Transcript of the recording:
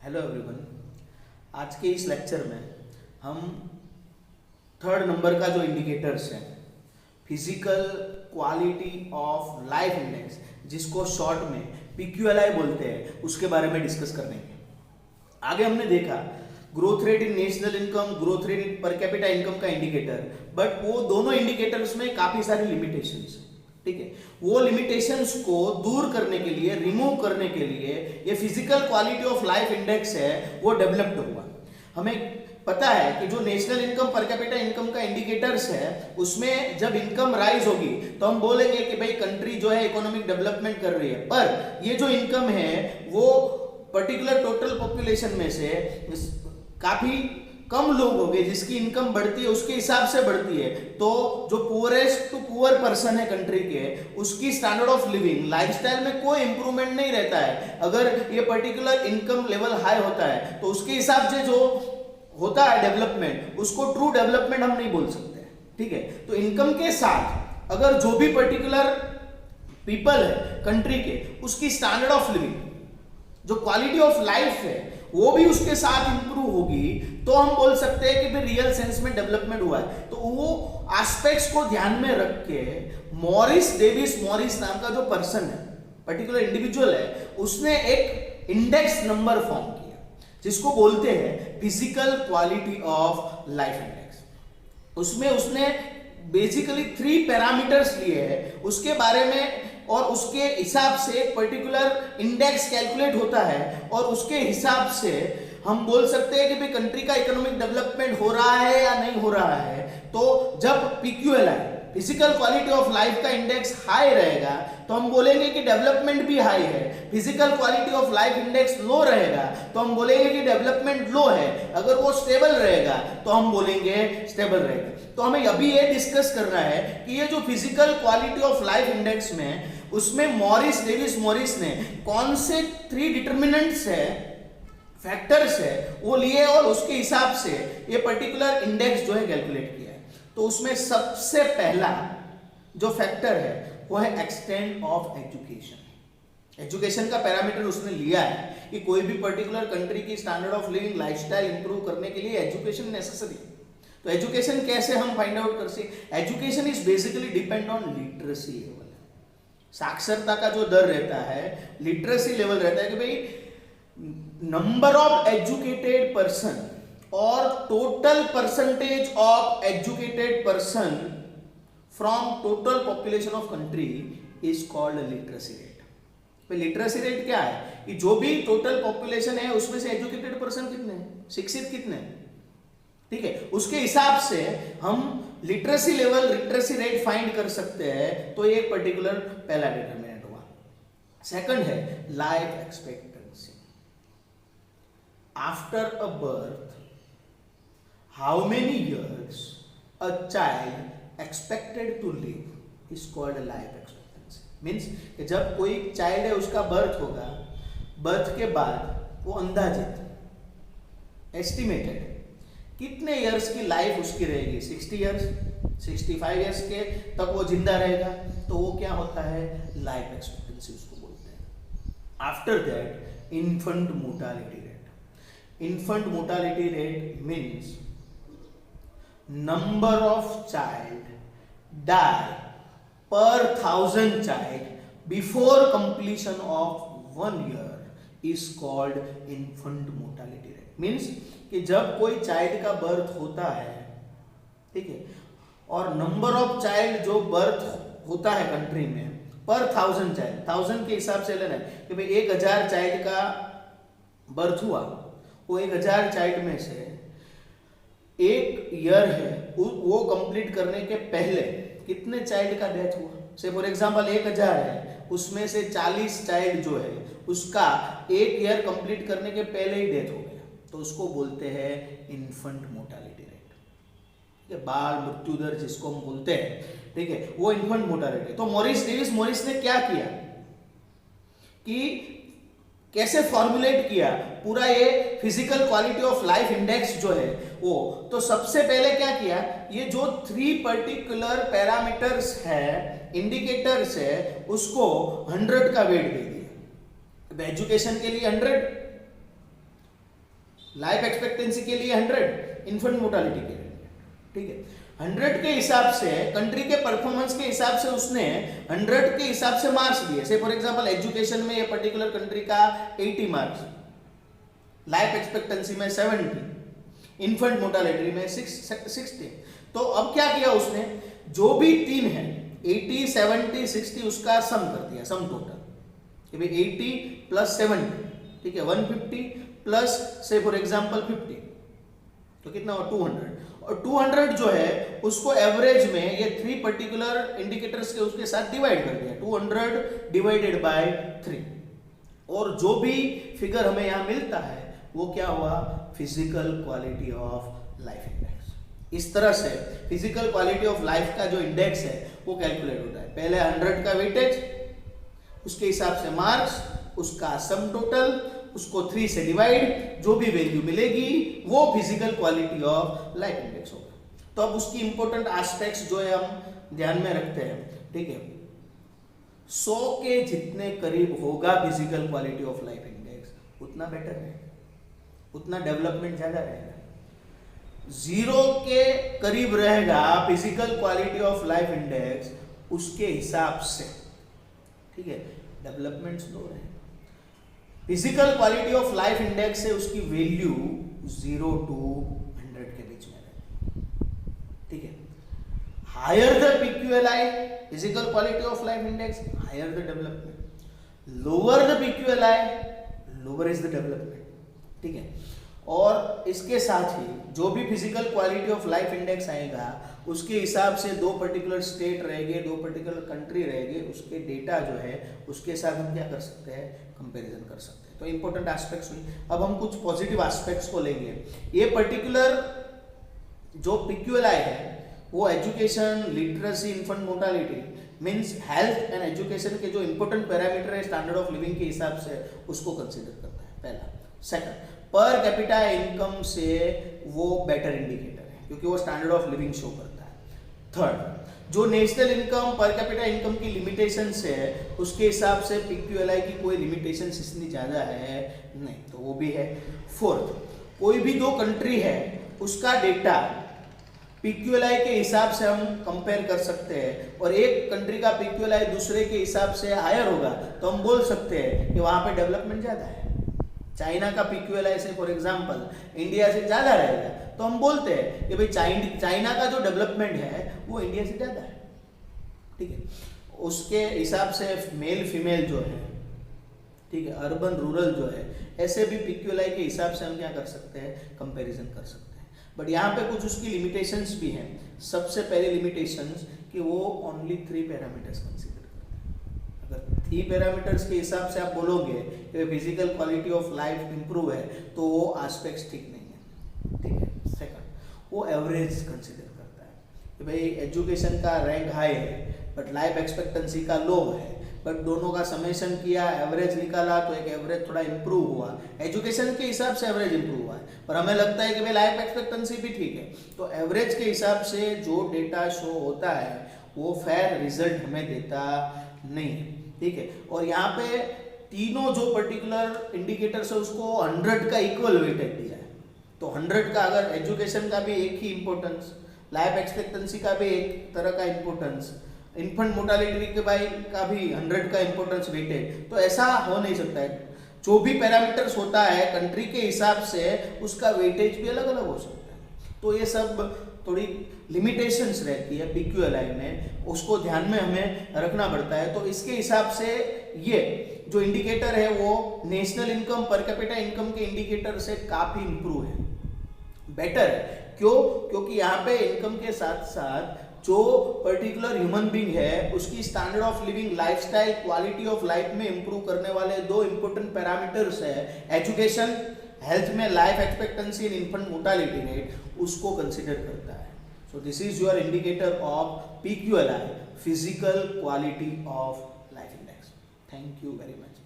Hello everyone. आज के इस लेक्चर में हम थर्ड नंबर का जो इंडिकेटर्स है physical quality of life index, जिसको शॉर्ट में PQLI बोलते हैं, उसके बारे में डिस्कस करेंगे। आगे हमने देखा growth rate in national income, growth rate in per capita income का इंडिकेटर, बट वो दोनों इंडिकेटर्स में काफी सारी लिमिटेशंस है। ठीक है, वो लिमिटेशंस को दूर करने के लिए, रिमूव करने के लिए ये physical quality of life index है वो डेवलप्ड हुआ। हमें पता है कि जो national income per capita income का इंडिकेटर्स है उसमें जब इनकम राइज होगी तो हम बोलेंगे कि भाई कंट्री जो है इकोनॉमिक डेवलपमेंट कर रही है, पर ये जो इनकम है वो पर्टिकुलर टोटल पॉपुलेशन में से काफी कम लोग होंगे जिसकी इनकम बढ़ती है, उसके हिसाब से बढ़ती है। तो जो पुअरेस्ट टू पुअर पर्सन है कंट्री के, उसकी स्टैंडर्ड ऑफ लिविंग, लाइफस्टाइल में कोई इंप्रूवमेंट नहीं रहता है। अगर ये पर्टिकुलर इनकम लेवल हाई होता है तो उसके हिसाब से जो होता है डेवलपमेंट, उसको ट्रू डेवलपमेंट हम नहीं बोल सकते। ठीक है, तो इनकम के साथ अगर जो भी पर्टिकुलर पीपल है कंट्री के, उसकी स्टैंडर्ड ऑफ लिविंग, जो क्वालिटी ऑफ लाइफ है, वो भी उसके साथ इंप्रूव होगी, तो हम बोल सकते हैं कि फिर रियल सेंस में डेवलपमेंट हुआ है। तो वो एस्पेक्ट्स को ध्यान में रख के मॉरिस डेविस मॉरिस नाम का जो पर्सन है, पर्टिकुलर इंडिविजुअल है, उसने एक इंडेक्स नंबर फॉर्म किया जिसको बोलते हैं physical quality of life index. उसमें उसने बेसिकली 3 पैरामीटर्स लिए हैं, उसके बारे में और उसके हिसाब से एक पर्टिकुलर इंडेक्स कैलकुलेट होता है और उसके हिसाब से हम बोल सकते हैं कि भाई कंट्री का इकोनॉमिक डेवलपमेंट हो रहा है या नहीं हो रहा है। तो जब PQLI physical quality of life का इंडेक्स हाई रहेगा तो हम बोलेंगे कि डेवलपमेंट भी हाई है। Physical quality of life index लो रहेगा तो हम बोलेंगे कि डेवलपमेंट लो है। अगर वो स्टेबल रहेगा तो हम बोलेंगे स्टेबल रहेगा। तो हमें अभी ये डिस्कस करना है कि ये जो physical quality of life index में, उसमें मॉरिस डेविस मॉरिस ने कौन से 3 डिटरमिनेंट्स है, फैक्टर्स है, वो लिए और उसके हिसाब से ये पर्टिकुलर इंडेक्स जो है कैलकुलेट किया है। तो उसमें सबसे पहला जो फैक्टर है वो है एक्सटेंट ऑफ एजुकेशन। एजुकेशन का पैरामीटर उसने लिया है कि कोई भी पर्टिकुलर कंट्री की standard of living, lifestyle improve करने के लिए एजुकेशन नेसेसरी। तो एजुकेशन कैसे हम फाइंड आउट कर सकते? Education is basically depend on literacy level. साक्षरता का जो दर रहता है, लिटरेसी लेवल रहता है कि भाई नंबर ऑफ एजुकेटेड पर्सन और total percentage of educated person from total population of country is called literacy rate. Literacy rate क्या है कि जो भी टोटल पॉपुलेशन है उसमें से एजुकेटेड पर्सन कितने हैं, शिक्षित कितने हैं। ठीक है, उसके हिसाब से हम literacy level, literacy rate find कर सकते हैं। तो ये पर्टिकुलर पहला डिटरमिनेंट हुआ। सेकंड है life expectancy. After a birth how many years a child expected to live is called life expectancy. Means कि जब कोई चाइल्ड है उसका बर्थ होगा, बर्थ के बाद वो अंदाजित एस्टिमेटेड कितने इयर्स की लाइफ उसकी रहेगी, 60 इयर्स, 65 इयर्स के तक वो जिंदा रहेगा, तो वो क्या होता है, लाइफ एक्सपेक्टेंसी उसको बोलते हैं। After that infant mortality rate. Infant mortality rate means number of child die per 1000 child before completion of 1 year is called infant mortality rate. Means कि जब कोई चाइल्ड का बर्थ होता है, ठीक है, और नंबर ऑफ चाइल्ड जो बर्थ होता है कंट्री में पर 1000 चाइल्ड, 1000 के हिसाब से लेना है कि भाई 1000 चाइल्ड का बर्थ हुआ, वो 1000 चाइल्ड में से 1 ईयर है वो कंप्लीट करने के पहले कितने चाइल्ड का डेथ हुआ। से फॉर एग्जांपल 1000 है, उसमें से 40 चाइल्ड जो है उसका 1 ईयर कंप्लीट करने के पहले ही डेथ हो गया, तो उसको बोलते हैं इन्फेंट मोर्टालिटी रेट। ठीक है, बाल मृत्यु दर जिसको हम बोलते हैं, ठीक है, वो इन्फेंट मोर्टालिटी। तो मॉरिस डेविस मॉरिस ने क्या किया कि कैसे फॉर्मुलेट किया पूरा ये physical quality of life index जो है वो, तो सबसे पहले क्या किया, ये जो 3 पर्टिकुलर पैरामीटर्स है, इंडिकेटर्स है, उसको 100 का वेट दे दिया। एजुकेशन के लिए 100, लाइफ एक्सपेक्टेंसी के लिए 100, इन्फेंट मोर्टालिटी के लिए, ठीक है। 100 के हिसाब से, कंट्री के परफॉर्मेंस के हिसाब से उसने 100 के हिसाब से मार्क्स दिए। से फॉर एग्जांपल एजुकेशन में ये पर्टिकुलर कंट्री का 80 मार्क्स, लाइफ एक्सपेक्टेंसी में 70, इन्फेंट मोर्टालिटी में 60। तो अब क्या किया उसने, जो भी 3 है 80, 70, 60 उसका सम कर दिया, सम टोटल, कि भाई 80 प्लस 70, ठीक है, 150 प्लस से फॉर एग्जांपल 50, तो कितना हुआ 200। और 200 जो है उसको एवरेज में ये 3 पर्टिकुलर इंडिकेटर्स के उसके साथ डिवाइड कर दिया, 200 डिवाइडेड बाय 3, और जो भी फिगर हमें यहाँ मिलता है वो क्या हुआ, physical quality of life index. इस तरह से फिजिकल क्वालिटी ऑफ लाइफ का जो इंडेक्स है वो कैलकुलेट होता है। पहले 100 का वेटेज, उसके हिसाब से मार्क्स, उसका सम टोटल, उसको 3 से डिवाइड, जो भी वैल्यू मिलेगी वो physical quality of life index होगा। तो अब उसकी इंपॉर्टेंट एस्पेक्ट्स जो है हम ध्यान में रखते हैं, ठीक है। 100 के जितने करीब होगा physical quality of life index उतना बेटर है, उतना डेवलपमेंट ज्यादा रहेगा। 0 के करीब रहेगा physical quality of life index, उसके हिसाब से, ठीक है, डेवलपमेंट स्लो रहेगा। Physical quality of life index से उसकी वैल्यू 0 to 100 के बीच में रहेगी, ठीक है। Higher the PQLI, physical quality of life index, higher the development, lower the PQLI, lower is the development, ठीक है। और इसके साथ ही जो भी physical quality of life index आएगा उसके हिसाब से 2 पर्टिकुलर स्टेट रहेंगे, 2 पर्टिकुलर कंट्री रहेंगे, उसके डेटा जो है उसके साथ हम क्या कर सकते हैं, कंपैरिजन कर सकते हैं। तो इंपॉर्टेंट एस्पेक्ट्स हुई। अब हम कुछ पॉजिटिव एस्पेक्ट्स को लेंगे। ये पर्टिकुलर जो PQLI है वो education, literacy, infant mortality means health and education के जो इंपॉर्टेंट पैरामीटर है स्टैंडर्ड ऑफ लिविंग के हिसाब से उसको कंसीडर करता है, पहला। सेकंड, पर कैपिटा इनकम से वो बेटर इंडिकेटर है क्योंकि वो स्टैंडर्ड ऑफ लिविंग शो करता है। थर्ड, जो national income, per capita income की लिमिटेशंस है उसके हिसाब से PQLI की कोई लिमिटेशंस इतनी ज़्यादा है नहीं, तो वो भी है। फोर्थ, कोई भी 2 कंट्री है उसका डेटा PQLI के हिसाब से हम कंपेयर कर सकते हैं, और एक कंट्री का PQLI दूसरे के हिसाब से हायर होगा तो हम बोल सकते हैं कि वहाँ पे डेवलपमेंट ज़्यादा है। चाइना का PQLI से फॉर एग्जांपल इंडिया से ज़्यादा रहेगा तो हम बोलते हैं कि भाई चाइना का जो डेवलपमेंट है वो इंडिया से ज़्यादा है, ठीक है। उसके हिसाब से मेल फीमेल जो है, ठीक है, अर्बन रूरल जो है, ऐसे भी PQLI के हिसाब से हम क्या कर सकते हैं, कंपैरिजन कर सकते हैं। बट यहाँ पे कुछ उसकी लिमिटेशंस भी हैं। सबसे पहले लिमिटेशंस कि वो ओनली 3 पैरामीटर्स कंसीडर करते हैं। अगर 3 पैरामीटर्स के हिसाब से आप बोलोगे कि physical quality of life improve है तो वो एस्पेक्ट्स ठीक नहीं है, ठीक है। सेकंड, वो एवरेज कंसीडर करता है कि भाई एजुकेशन का रैंक हाई है बट लाइफ एक्सपेक्टेंसी का लो है, बट दोनों का समेशन किया, एवरेज निकाला तो एक एवरेज थोड़ा इंप्रूव हुआ, एजुकेशन के हिसाब से एवरेज इंप्रूव हुआ है, पर हमें लगता है कि भाई लाइफ एक्सपेक्टेंसी भी ठीक है, तो एवरेज के हिसाब से जो डेटा शो होता है वो फेयर रिजल्ट हमें देता नहीं है, ठीक है। और यहाँ पे तीनों जो पर्टिकुलर इंडिकेटर्स है उसको 100 का इक्वल वेटेज दिया है। तो 100 का अगर एजुकेशन का भी एक ही इंपॉर्टेंस, लाइफ एक्सपेक्टेंसी का भी एक तरह का इंपॉर्टेंस, इन्फेंट मोर्टालिटी के भाई का भी 100 का इंपॉर्टेंस वेटेज, तो ऐसा हो नहीं सकता है। जो भी पैरामीटर्स होता है कंट्री के हिसाब से उसका वेटेज भी अलग अलग हो सकता है। तो ये सब थोड़ी लिमिटेशंस रहती है PQLI में, उसको ध्यान में हमें रखना पड़ता है। तो इसके हिसाब से ये जो इंडिकेटर है वो national income, per capita income के इंडिकेटर से काफ़ी इंप्रूव है, बेटर है। क्यों? क्योंकि यहाँ पे इनकम के साथ साथ जो पर्टिकुलर ह्यूमन बीइंग है उसकी standard of living, lifestyle, quality of life में इंप्रूव करने वाले 2 इंपॉर्टेंट पैरामीटर्स है, एजुकेशन, हेल्थ में life expectancy and infant mortality rate, उसको कंसीडर करता है। So this is your indicator of PQLI, physical quality of life index. Thank you very much.